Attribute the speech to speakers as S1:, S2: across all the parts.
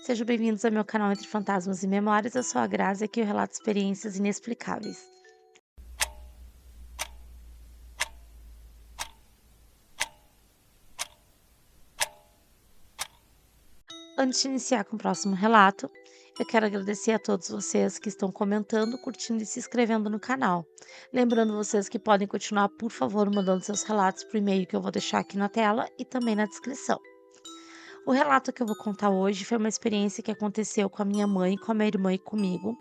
S1: sejam bem-vindos ao meu canal Entre Fantasmas e Memórias. Eu sou a Grazi, aqui eu relato experiências inexplicáveis. Antes de iniciar com o próximo relato, eu quero agradecer a todos vocês que estão comentando, curtindo e se inscrevendo no canal. Lembrando vocês que podem continuar, por favor, mandando seus relatos por e-mail que eu vou deixar aqui na tela e também na descrição. O relato que eu vou contar hoje foi uma experiência que aconteceu com a minha mãe, com a minha irmã e comigo,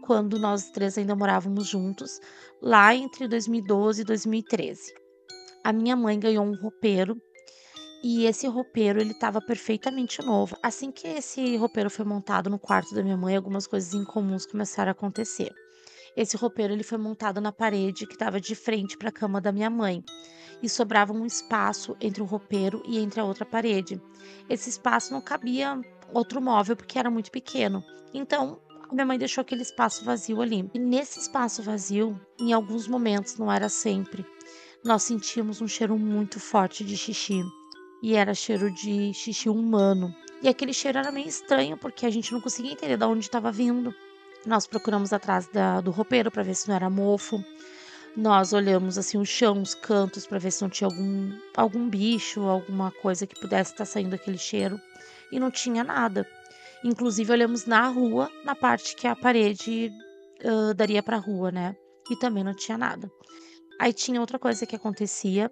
S1: quando nós três ainda morávamos juntos, lá entre 2012 e 2013. A minha mãe ganhou um roupeiro e esse roupeiro ele estava perfeitamente novo. Assim que esse roupeiro foi montado no quarto da minha mãe, algumas coisas incomuns começaram a acontecer. Esse roupeiro ele foi montado na parede que estava de frente para a cama da minha mãe e sobrava um espaço entre o roupeiro e entre a outra parede. Esse espaço não cabia outro móvel porque era muito pequeno. Então, a minha mãe deixou aquele espaço vazio ali. E nesse espaço vazio, em alguns momentos, não era sempre, nós sentíamos um cheiro muito forte de xixi. E era cheiro de xixi humano. E aquele cheiro era meio estranho porque a gente não conseguia entender de onde estava vindo. Nós procuramos atrás do roupeiro para ver se não era mofo. Nós olhamos, assim, o chão, os cantos para ver se não tinha algum bicho, alguma coisa que pudesse estar saindo aquele cheiro, e não tinha nada. Inclusive olhamos na rua, na parte que a parede, daria para a rua, né, e também não tinha nada. Aí tinha outra coisa que acontecia,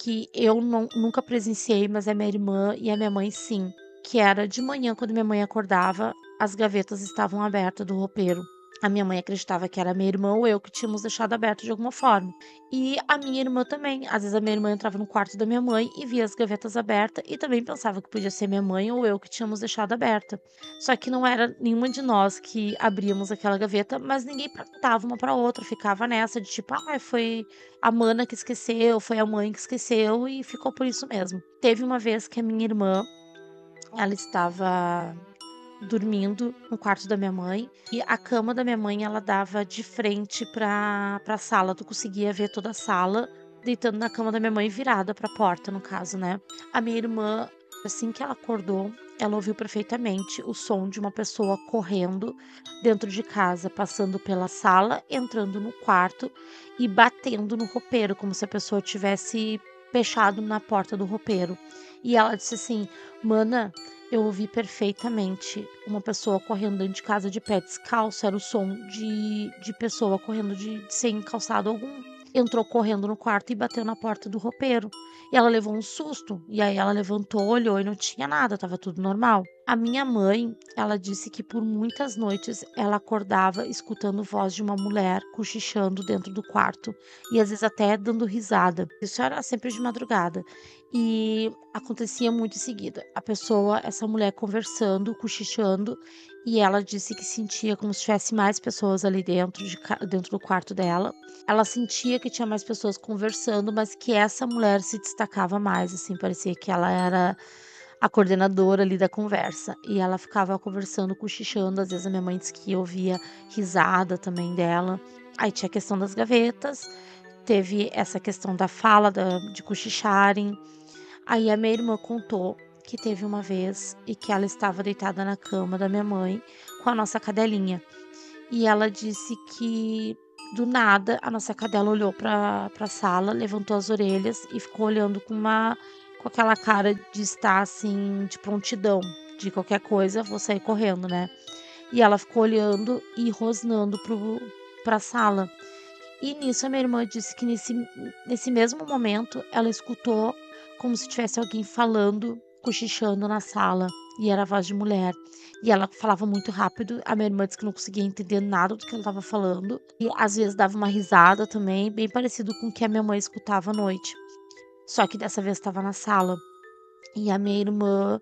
S1: que eu nunca presenciei, mas a minha irmã e a minha mãe sim, que era de manhã quando minha mãe acordava, as gavetas estavam abertas do roupeiro. A minha mãe acreditava que era minha irmã ou eu que tínhamos deixado aberto de alguma forma. E a minha irmã também. Às vezes a minha irmã entrava no quarto da minha mãe e via as gavetas abertas e também pensava que podia ser minha mãe ou eu que tínhamos deixado aberta. Só que não era nenhuma de nós que abríamos aquela gaveta, mas ninguém perguntava uma para outra, ficava nessa de tipo, ah, foi a mana que esqueceu, foi a mãe que esqueceu e ficou por isso mesmo. Teve uma vez que a minha irmã, ela estava dormindo no quarto da minha mãe e a cama da minha mãe ela dava de frente pra sala, tu conseguia ver toda a sala deitando na cama da minha mãe virada pra porta, no caso, né. A minha irmã, assim que ela acordou, ela ouviu perfeitamente o som de uma pessoa correndo dentro de casa, passando pela sala, entrando no quarto e batendo no roupeiro, como se a pessoa tivesse fechado na porta do roupeiro. E ela disse assim: "Mana, eu ouvi perfeitamente uma pessoa correndo dentro de casa de pé descalço, era o som de pessoa correndo sem calçado algum. Entrou correndo no quarto e bateu na porta do roupeiro. E ela levou um susto, e aí ela levantou, olhou e não tinha nada, estava tudo normal. A minha mãe, ela disse que por muitas noites ela acordava escutando voz de uma mulher cochichando dentro do quarto e às vezes até dando risada. Isso era sempre de madrugada. E acontecia muito em seguida. A pessoa, essa mulher conversando, cochichando, e ela disse que sentia como se tivesse mais pessoas ali dentro do quarto dela. Ela sentia que tinha mais pessoas conversando, mas que essa mulher se destacava mais, assim, parecia que ela era a coordenadora ali da conversa. E ela ficava conversando, cochichando, às vezes a minha mãe disse que ouvia risada também dela. Aí tinha a questão das gavetas, teve essa questão da fala de cochicharem. Aí a minha irmã contou que teve uma vez e que ela estava deitada na cama da minha mãe com a nossa cadelinha. E ela disse que do nada a nossa cadela olhou para a sala, levantou as orelhas e ficou olhando com aquela cara de estar assim, de prontidão, de qualquer coisa, vou sair correndo, né. E ela ficou olhando e rosnando para a sala. E nisso a minha irmã disse que nesse mesmo momento ela escutou como se tivesse alguém falando, cochichando na sala, e era a voz de mulher. E ela falava muito rápido, a minha irmã disse que não conseguia entender nada do que ela estava falando, e às vezes dava uma risada também, bem parecido com o que a minha mãe escutava à noite. Só que dessa vez estava na sala. E a minha irmã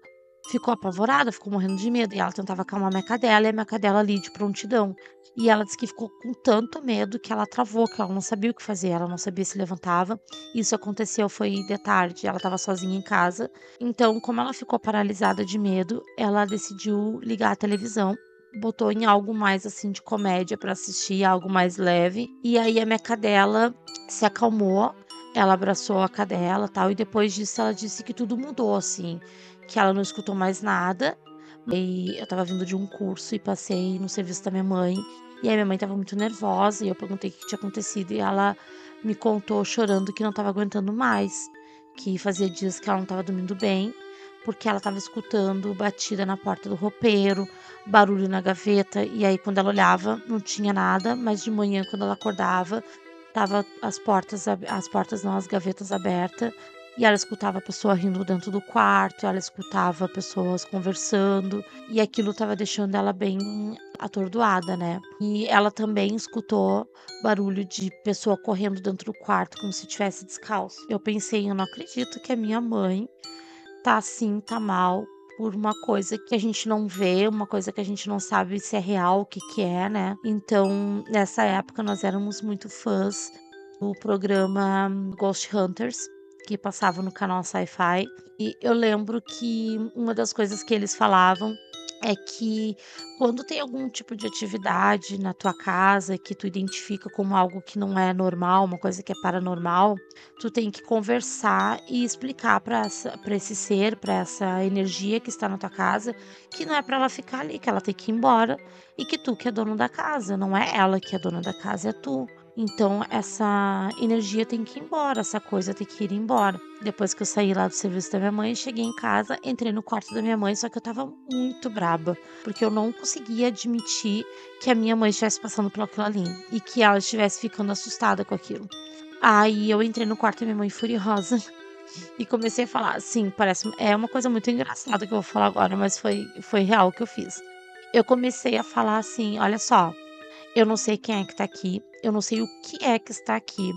S1: ficou apavorada, ficou morrendo de medo, e ela tentava acalmar minha cadela, e a minha cadela ali de prontidão. E ela disse que ficou com tanto medo que ela travou, que ela não sabia o que fazer, ela não sabia se levantava. Isso aconteceu foi de tarde, ela estava sozinha em casa. Então, como ela ficou paralisada de medo, ela decidiu ligar a televisão, botou em algo mais, assim, de comédia para assistir, algo mais leve. E aí a minha cadela se acalmou, ela abraçou a cadela, tal, e depois disso ela disse que tudo mudou, assim, que ela não escutou mais nada, E eu estava vindo de um curso e passei no serviço da minha mãe, e aí minha mãe estava muito nervosa e eu perguntei o que tinha acontecido e ela me contou chorando que não estava aguentando mais, que fazia dias que ela não estava dormindo bem, porque ela estava escutando batida na porta do roupeiro, barulho na gaveta, e aí quando ela olhava não tinha nada, mas de manhã quando ela acordava, tava as portas não, as gavetas aberta, e ela escutava a pessoa rindo dentro do quarto, ela escutava pessoas conversando, e aquilo estava deixando ela bem atordoada, né. E ela também escutou barulho de pessoa correndo dentro do quarto como se tivesse descalço. Eu pensei: "Eu não acredito que a minha mãe tá assim, tá mal, por uma coisa que a gente não vê, uma coisa que a gente não sabe se é real, o que que é, né". Então, nessa época nós éramos muito fãs do programa Ghost Hunters, que passava no canal Sci-Fi, e eu lembro que uma das coisas que eles falavam é que quando tem algum tipo de atividade na tua casa que tu identifica como algo que não é normal, uma coisa que é paranormal, tu tem que conversar e explicar para esse ser, para essa energia que está na tua casa, que não é para ela ficar ali, que ela tem que ir embora e que tu que é dono da casa, não é ela que é dona da casa, é tu. Então essa energia tem que ir embora, essa coisa tem que ir embora. Depois que eu saí lá do serviço da minha mãe, cheguei em casa, entrei no quarto da minha mãe, só que eu estava muito braba, porque eu não conseguia admitir que a minha mãe estivesse passando por aquilo ali e que ela estivesse ficando assustada com aquilo. Aí eu entrei no quarto da minha mãe furiosa e comecei a falar assim, parece é uma coisa muito engraçada que eu vou falar agora, mas foi real o que eu fiz. Eu comecei a falar assim: "Olha só, eu não sei quem é que tá aqui, eu não sei o que é que está aqui,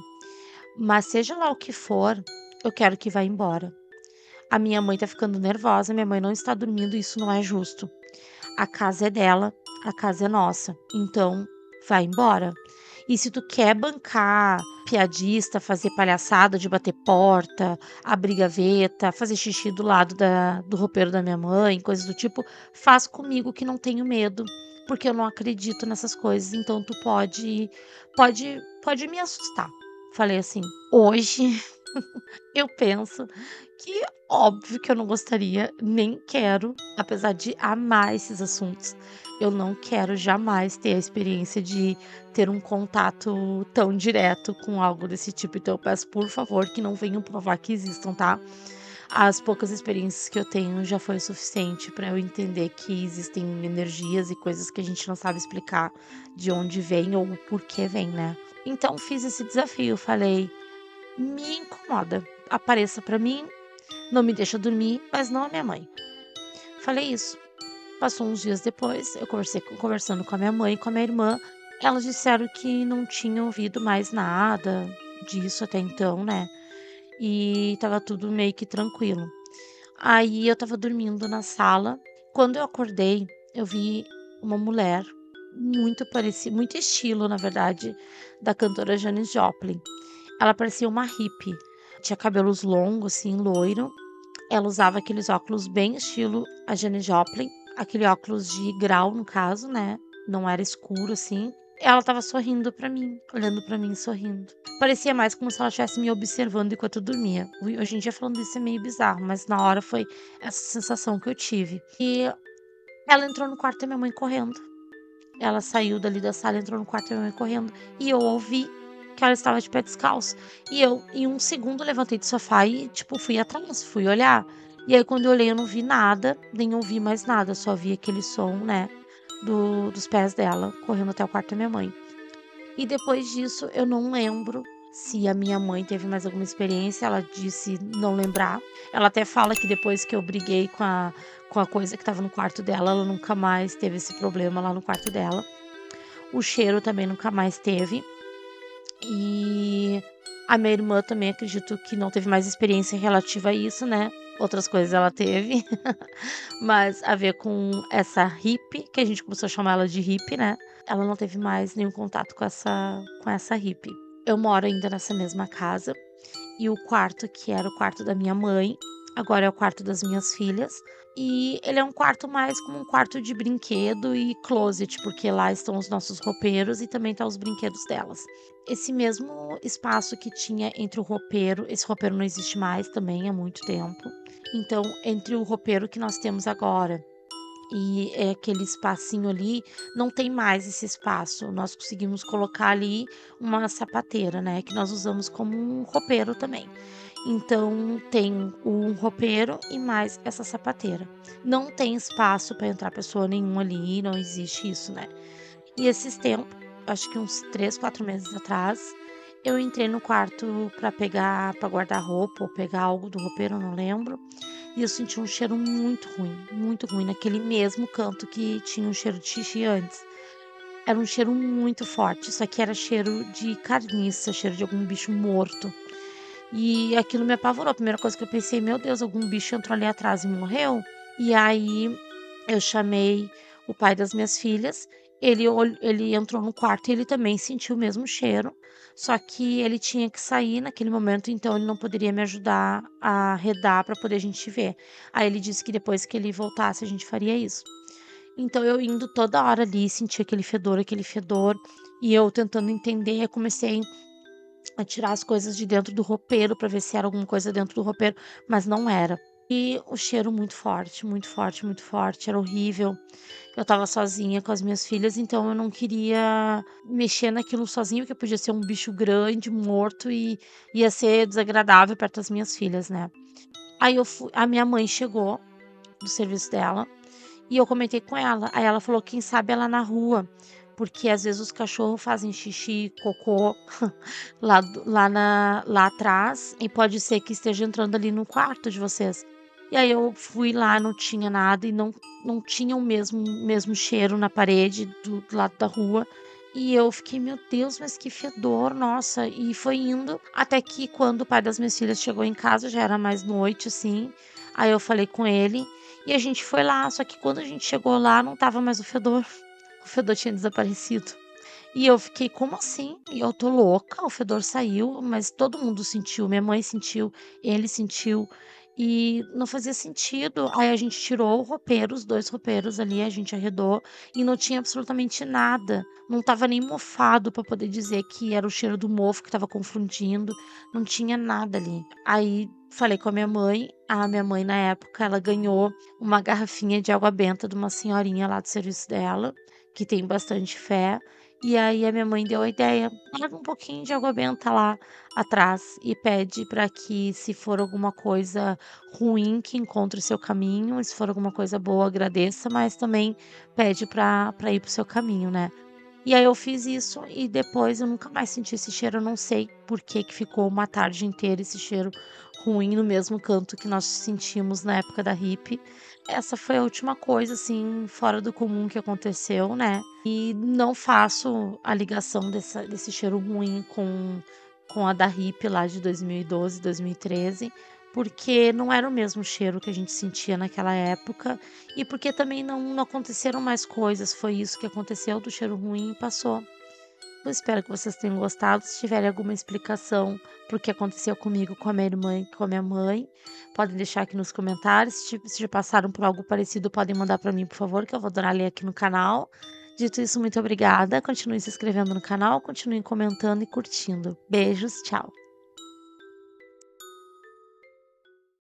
S1: mas seja lá o que for, eu quero que vá embora. A minha mãe tá ficando nervosa, minha mãe não está dormindo, isso não é justo. A casa é dela, a casa é nossa, então vai embora. E se tu quer bancar piadista, fazer palhaçada de bater porta, abrir gaveta, fazer xixi do lado do roupeiro da minha mãe, coisas do tipo, faz comigo que não tenho medo, porque eu não acredito nessas coisas, então tu pode me assustar". Falei assim: "Hoje eu penso que óbvio que eu não gostaria, nem quero, apesar de amar esses assuntos, eu não quero jamais ter a experiência de ter um contato tão direto com algo desse tipo, então eu peço por favor que não venham provar que existam, tá. As poucas experiências que eu tenho já foi o suficiente para eu entender que existem energias e coisas que a gente não sabe explicar de onde vem ou o porquê vem, né. Então fiz esse desafio, falei: "Me incomoda, apareça pra mim, não me deixa dormir, mas não a minha mãe". Falei isso. Passou uns dias depois, eu conversando com a minha mãe e com a minha irmã, elas disseram que não tinham ouvido mais nada disso até então, né, e estava tudo meio que tranquilo. Aí eu estava dormindo na sala, quando eu acordei, eu vi uma mulher muito estilo, na verdade, da cantora Janis Joplin. Ela parecia uma hippie, tinha cabelos longos, assim, loiro. Ela usava aqueles óculos bem estilo a Janis Joplin, aquele óculos de grau no caso, né, não era escuro, assim. Ela estava sorrindo pra mim, olhando pra mim sorrindo. Parecia mais como se ela estivesse me observando enquanto eu dormia. Hoje em dia falando isso é meio bizarro, mas na hora foi essa sensação que eu tive. E ela entrou no quarto da minha mãe correndo. Ela saiu dali da sala, entrou no quarto da minha mãe correndo, e eu ouvi que ela estava de pé descalço. E eu, em um segundo, levantei do sofá e, tipo, fui atrás, fui olhar. E aí, quando eu olhei, eu não vi nada, nem ouvi mais nada, só vi aquele som, né, dos pés dela correndo até o quarto da minha mãe. E depois disso, eu não lembro se a minha mãe teve mais alguma experiência, ela disse não lembrar. Ela até fala que depois que eu briguei com a coisa que estava no quarto dela, ela nunca mais teve esse problema lá no quarto dela. O cheiro também nunca mais teve. E a minha irmã também acredito que não teve mais experiência relativa a isso, né. Outras coisas ela teve, mas a ver com essa hippie, que a gente começou a chamar ela de hippie, né, ela não teve mais nenhum contato com essa hippie. Eu moro ainda nessa mesma casa, e o quarto que era o quarto da minha mãe, agora é o quarto das minhas filhas, e ele é um quarto mais como um quarto de brinquedo e closet, porque lá estão os nossos roupeiros e também tá os brinquedos delas. Esse mesmo espaço que tinha entre o roupeiro, esse roupeiro não existe mais também há muito tempo. Então, entre o roupeiro que nós temos agora e é aquele espacinho ali, não tem mais esse espaço. Nós conseguimos colocar ali uma sapateira, né, que nós usamos como um roupeiro também. Então tem um roupeiro e mais essa sapateira. Não tem espaço para entrar pessoa nenhuma ali, não existe isso, né. E esses tempos, acho que uns 3, 4 meses atrás, eu entrei no quarto para guardar roupa ou pegar algo do roupeiro, eu não lembro, e eu senti um cheiro muito ruim, naquele mesmo canto que tinha um cheiro de xixi antes. Era um cheiro muito forte, só que era cheiro de carniça, cheiro de algum bicho morto. E aquilo me apavorou. A primeira coisa que eu pensei: "Meu Deus, algum bicho entrou ali atrás e morreu?". E aí eu chamei o pai das minhas filhas, ele entrou no quarto e ele também sentiu o mesmo cheiro, só que ele tinha que sair naquele momento, então ele não poderia me ajudar a arredar para poder a gente ver. Aí ele disse que depois que ele voltasse a gente faria isso. Então eu indo toda hora ali, sentia aquele fedor, e eu tentando entender, eu comecei a tirar as coisas de dentro do roupeiro para ver se era alguma coisa dentro do roupeiro, mas não era. E o cheiro muito forte, muito forte, muito forte, era horrível. Eu estava sozinha com as minhas filhas, então eu não queria mexer naquilo sozinha, porque podia ser um bicho grande, morto e ia ser desagradável perto das minhas filhas, né. Aí eu fui a minha mãe chegou do serviço dela e eu comentei com ela, aí ela falou: "Quem sabe ela na rua, porque às vezes os cachorros fazem xixi, cocô lá atrás e pode ser que esteja entrando ali no quarto de vocês". E aí eu fui lá, não tinha nada e não tinha o mesmo cheiro na parede do lado da rua, e eu fiquei: "Meu Deus, mas que fedor, nossa", e foi indo, até que quando o pai das minhas filhas chegou em casa, já era mais noite, assim, aí eu falei com ele, e a gente foi lá, só que quando a gente chegou lá não estava mais o fedor tinha desaparecido. E eu fiquei: "Como assim? E eu tô louca? O fedor saiu", mas todo mundo sentiu, minha mãe sentiu, ele sentiu, e não fazia sentido. Aí a gente tirou o roupeiro, os 2 roupeiros ali, a gente arredou e não tinha absolutamente nada. Não estava nem mofado para poder dizer que era o cheiro do mofo que estava confundindo, não tinha nada ali. Aí falei com a minha mãe na época ela ganhou uma garrafinha de água benta de uma senhorinha lá do serviço dela, que tem bastante fé, e aí a minha mãe deu a ideia: "Larga um pouquinho de água benta lá atrás e pede para que se for alguma coisa ruim que encontre o seu caminho, e se for alguma coisa boa agradeça, mas também pede para ir para o seu caminho, né". E aí eu fiz isso e depois eu nunca mais senti esse cheiro, eu não sei por que que ficou uma tarde inteira esse cheiro ruim no mesmo canto que nós sentimos na época da hippie. Essa foi a última coisa, assim, fora do comum que aconteceu, né. E não faço a ligação desse cheiro ruim com a da hippie lá de 2012, 2013, porque não era o mesmo cheiro que a gente sentia naquela época e porque também não aconteceram mais coisas, foi isso que aconteceu do cheiro ruim e passou. Eu espero que vocês tenham gostado, se tiverem alguma explicação para o que aconteceu comigo, com a minha irmã e com a minha mãe, podem deixar aqui nos comentários, se já passaram por algo parecido, podem mandar para mim, por favor, que eu vou adorar ler aqui no canal. Dito isso, muito obrigada, continuem se inscrevendo no canal, continuem comentando e curtindo. Beijos, tchau.